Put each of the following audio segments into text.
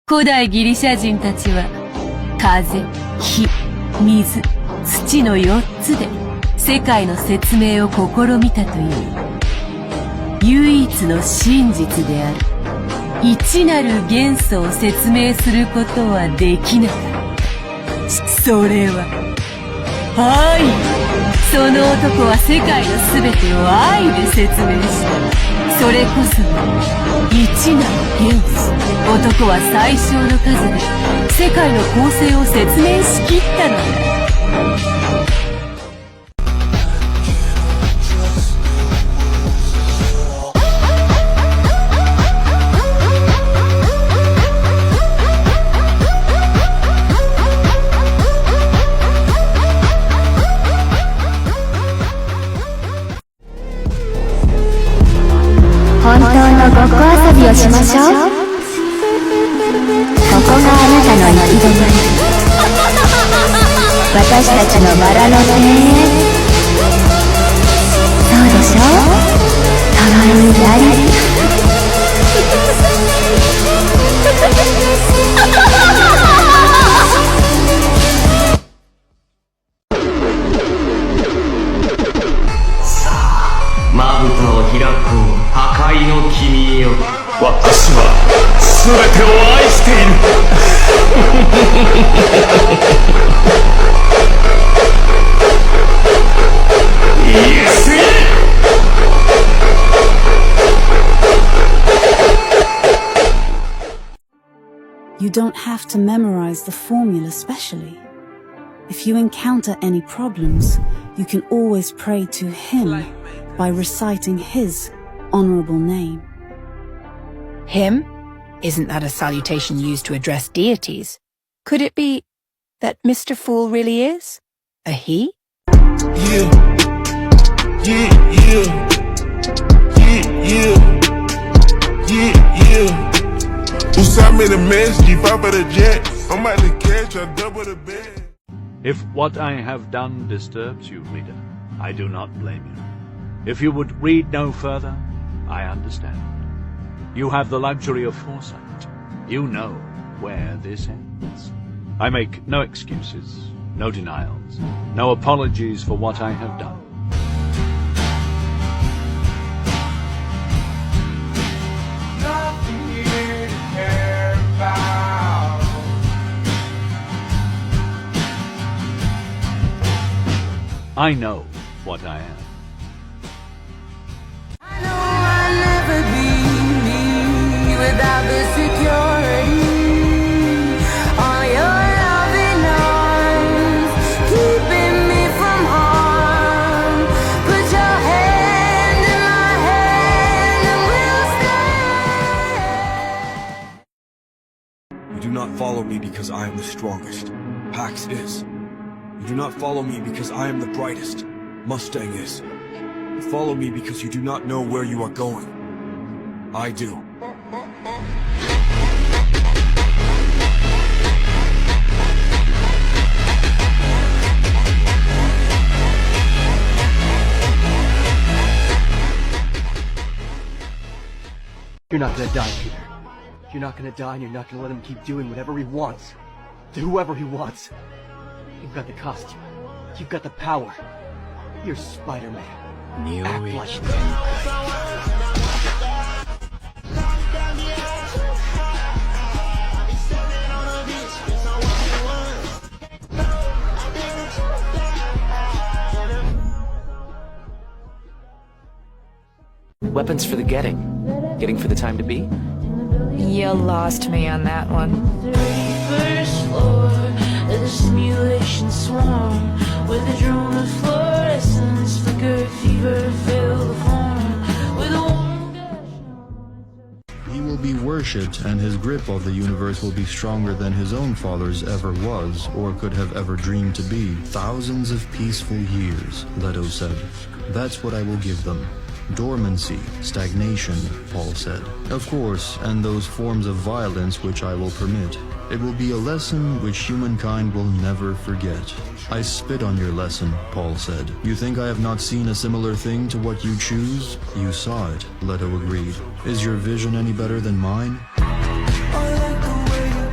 古代ギリシャ人たちは風、火、水、土の4つで世界の説明を試みたという唯一の真実である一なる元素を説明することはできなかった。それは愛。その男は世界の全てを愛で説明した。それこそが一なる元素。男は最小の数で世界の構成を説明しきったのだ。本当のごっこ遊びをしましょう。ここがあなたの行き止まり。私たちのバラの庭園。そうでしょう。かわいいラリ。まぶたを開こう破壊の君よ。私は全てを愛している。言い過ぎ。You don't have to memorize the formula specially. If you encounter any problems, you can always pray to him by reciting his honorable name. Him? Isn't that a salutation used to address deities? Could it be that Mr. Fool really is a he? Yeah. Yeah, yeah. Yeah, yeah. Yeah, yeah. Usame the mess, G5 for the jet. I'm about to catch a double the bed. If what I have done disturbs you, reader, I do not blame you. If you would read no further, I understand. You have the luxury of foresight. You know where this ends. I make no excuses, no denials, no apologies for what I have done. Nothing here to care about. I know what I am. I know I'll never be me without the security. All your loving arms keeping me from harm. Put your hand in my hand and we'll stay. You do not follow me because I am the strongest. Pax is. You do not follow me because I am the brightest. Mustang is. You follow me because you do not know where you are going. I do. You're not gonna die, Peter. You're not gonna die, and you're not gonna let him keep doing whatever he wants. To whoever he wants. You've got the costume. You've got the power. You're Spider-Man. Act like it. Weapons for the getting. Getting for the time to be? You lost me on that one. 31st floor of the simulation swarm, with a drone of fluorescence flicker fever fill the form with a warm gush. He will be worshipped, and his grip of the universe will be stronger than his own father's ever was or could have ever dreamed to be. Thousands of peaceful years, Leto said. That's what I will give them. Dormancy, stagnation, Paul said. Of course, and those forms of violence which I will permit. It will be a lesson which humankind will never forget. I spit on your lesson, Paul said. You think I have not seen a similar thing to what you choose? You saw it, Leto agreed. Is your vision any better than mine? I like the way you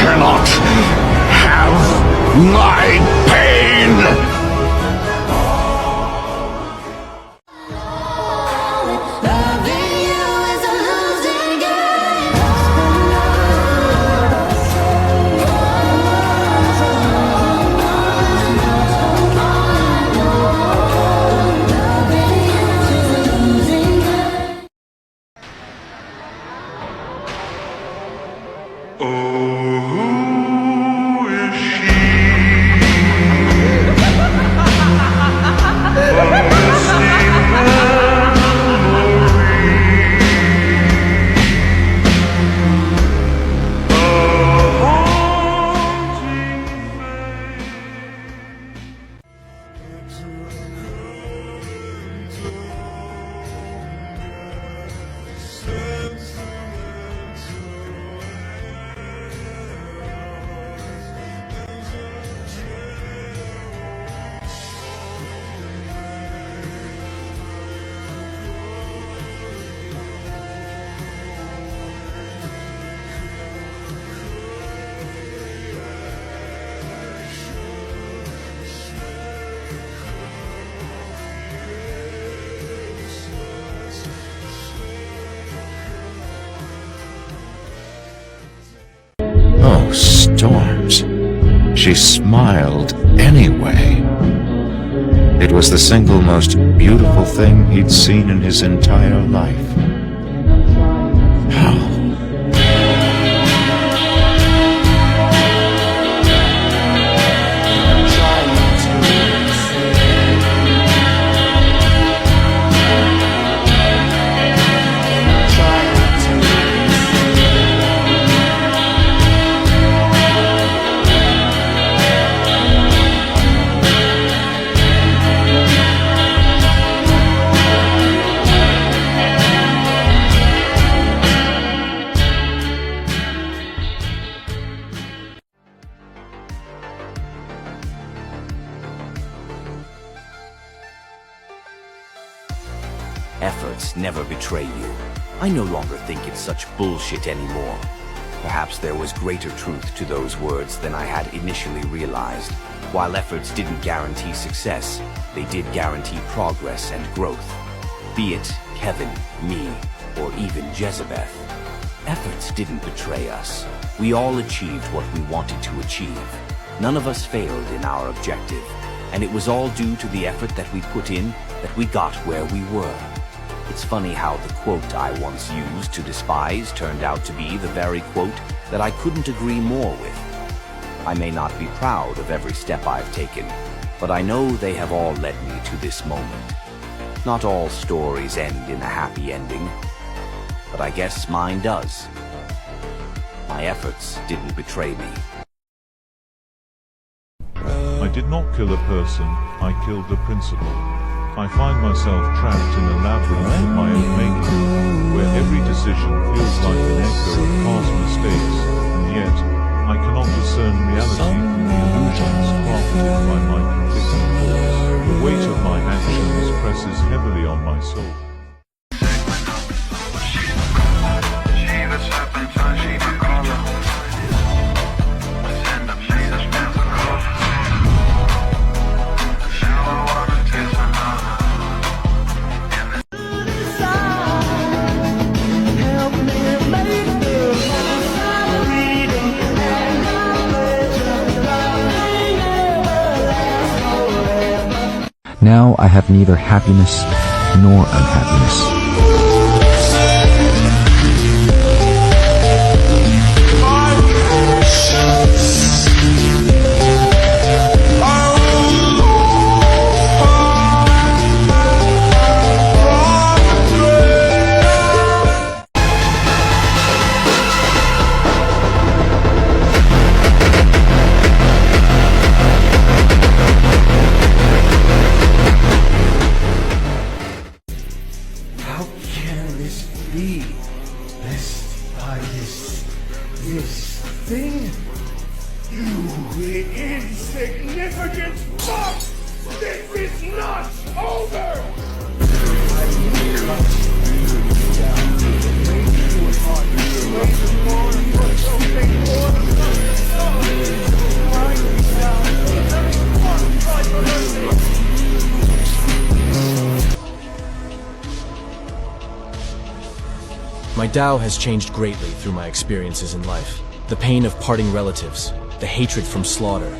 cannot have my pain! Oh, storms. She smiled anyway. It was the single most beautiful thing he'd seen in his entire life. How? Efforts never betray you. I no longer think it's such bullshit anymore. Perhaps there was greater truth to those words than I had initially realized. While efforts didn't guarantee success, they did guarantee progress and growth. Be it Kevin, me, or even Jezebeth. Efforts didn't betray us. We all achieved what we wanted to achieve. None of us failed in our objective, and it was all due to the effort that we put in that we got where we were. It's funny how the quote I once used to despise turned out to be the very quote that I couldn't agree more with. I may not be proud of every step I've taken, but I know they have all led me to this moment. Not all stories end in a happy ending, but I guess mine does. My efforts didn't betray me. I did not kill a person, I killed the principle. I find myself trapped in a labyrinth of my own making, where every decision feels like an echo of past mistakes, and yet, I cannot discern reality from the illusions crafted by my conflicting thoughts. The weight of my actions presses heavily on my soul. Now I have neither happiness nor unhappiness. This thing? You insignificant fuck! This is not over! I Tao has changed greatly through my experiences in life. The pain of parting relatives, the hatred from slaughter,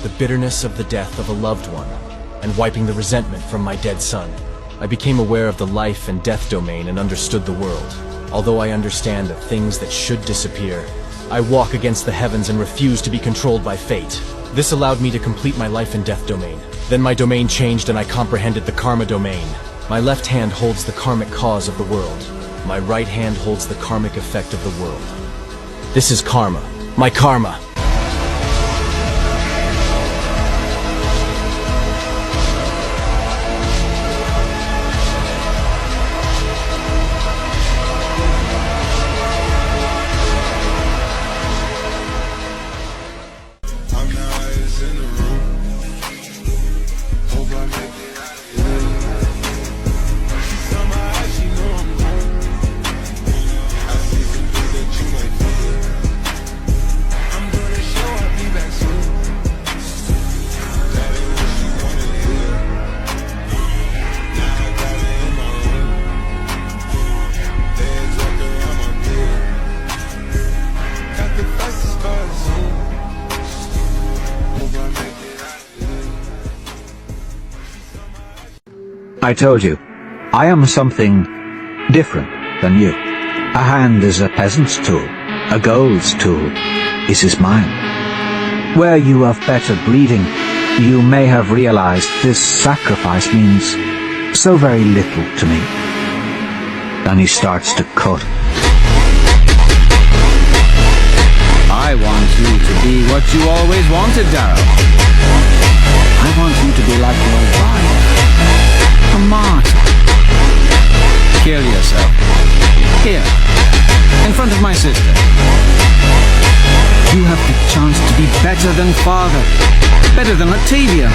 the bitterness of the death of a loved one, and wiping the resentment from my dead son. I became aware of the life and death domain and understood the world. Although I understand that things that should disappear, I walk against the heavens and refuse to be controlled by fate. This allowed me to complete my life and death domain. Then my domain changed and I comprehended the karma domain. My left hand holds the karmic cause of the world. My right hand holds the karmic effect of the world. This is karma. My karma. I told you, I am something different than you. A hand is a peasant's tool, a gold's tool is his mind. Where you have bettered bleeding, you may have realized this sacrifice means so very little to me. Then he starts to cut. I want you to be what you always wanted, Darrow. I want you to be like your wife. A martyr. Kill yourself. Here. In front of my sister. You have the chance to be better than father. Better than Octavia.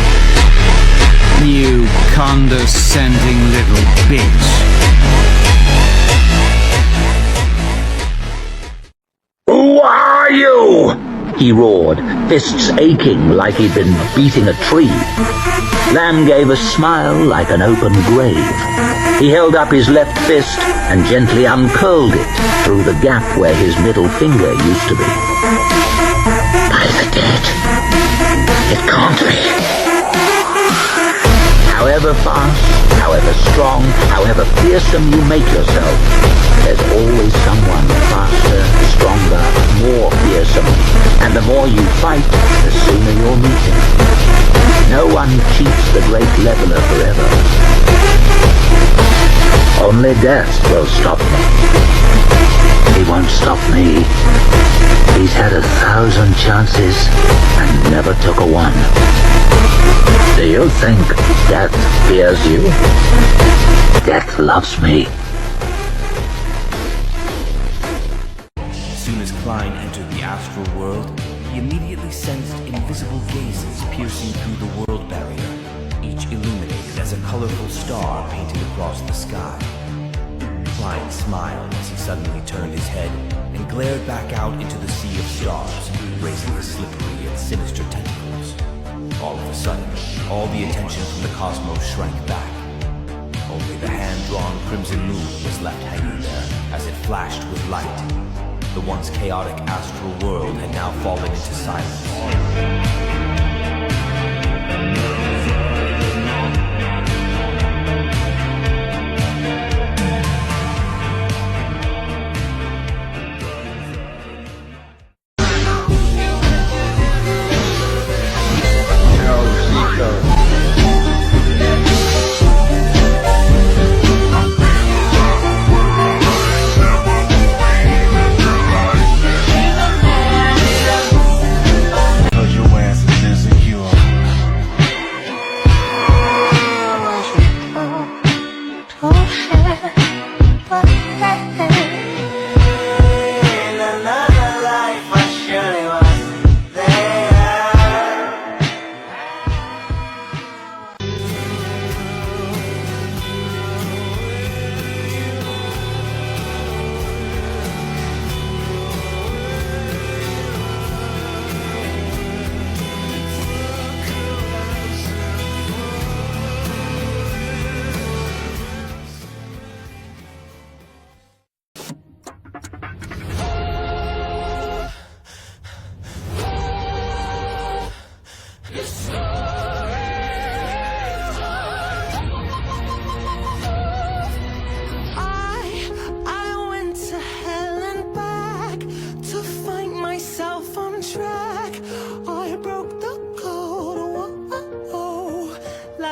You condescending little bitch. Who are you? He roared, fists aching like he'd been beating a tree. Lamb gave a smile like an open grave. He held up his left fist and gently uncurled it through the gap where his middle finger used to be. By the dead, it can't be. However fast, however strong, however fearsome you make yourself, there's always someone faster, stronger, more fearsome. And the more you fight, the sooner you'll meet him. No one cheats the great leveler forever. Only death will stop me. He won't stop me. He's had 1,000 chances and never took a one. Do you think death fears you? Death loves me. As soon as Klein entered the astral world, he immediately sensed invisible gazes piercing through the world barrier, each illuminated as a colorful star painted across the sky. Klein smiled as he suddenly turned his head and glared back out into the sea of stars, raising his slippery and sinister tentacles. All of a sudden, all the attention from the cosmos shrank back. Only the hand-drawn crimson moon was left hanging there as it flashed with light. The once chaotic astral world had now fallen into silence. Cause your ass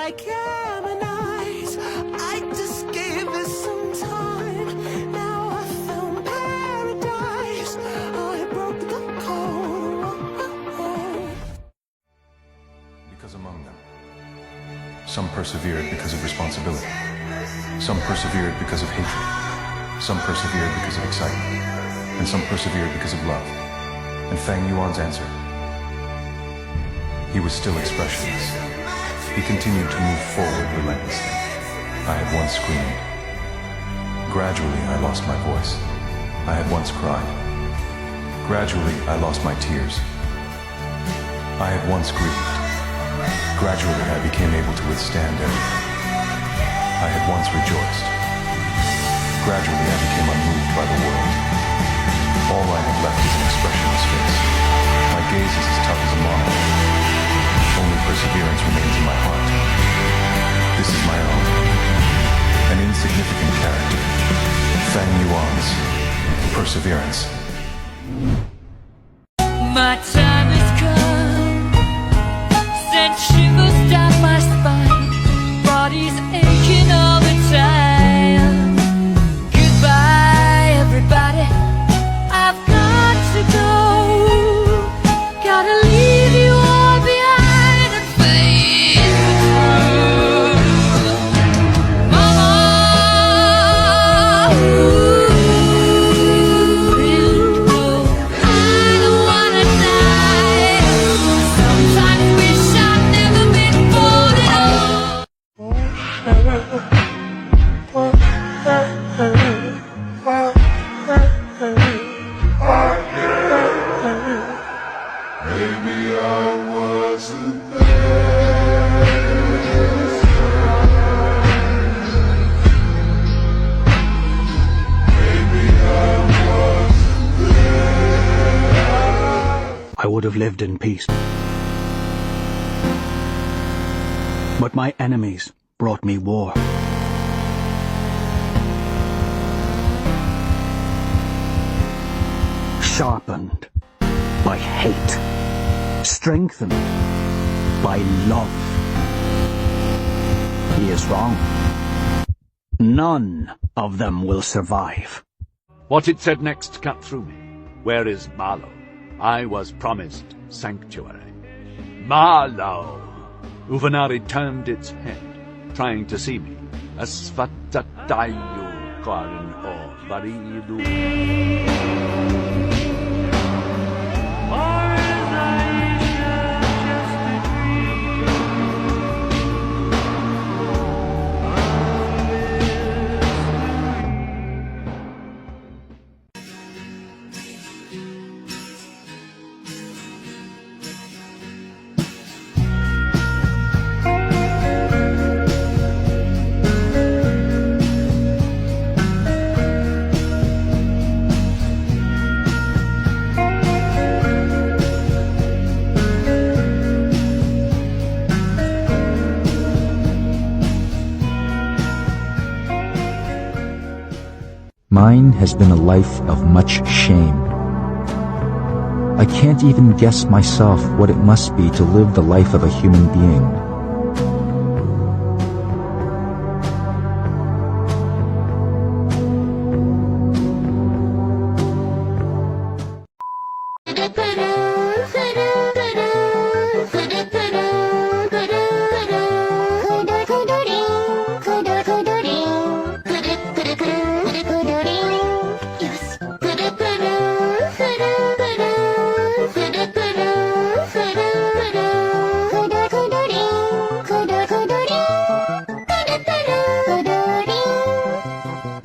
I canonize. I just gave it some time. Now I found paradise. I broke the code. Because among them, some persevered because of responsibility. Some persevered because of hatred. Some persevered because of excitement. And some persevered because of love. And Fang Yuan's answer? He was still expressionless. He continued to move forward relentlessly. I had once screamed. Gradually, I lost my voice. I had once cried. Gradually, I lost my tears. I had once grieved. Gradually, I became able to withstand everything. I had once rejoiced. Gradually, I became unmoved by the world. All I have left is an expressionless face. My gaze is as tough as a monolith. Only perseverance remains in my heart. This is my own, an insignificant character, Fang Yuan's perseverance. My time has come. Sent shivers down my spine. Body's aching all the time. Goodbye, everybody. I've got to go. Gotta leave you all behind and fade through. Mama, I don't wanna die. Sometimes wish I'd never been born at Maybe I wasn't there. Maybe I wasn't there. I would have lived in peace. But my enemies brought me war. Sharpened by hate, strengthened by love. He is wrong. None of them will survive. What it said next cut through me. Where is Marlowe? I was promised sanctuary. Marlowe! Uvanari turned its head, trying to see me. Asvatatayu Karin o Varidu. Mine has been a life of much shame. I can't even guess myself what it must be to live the life of a human being.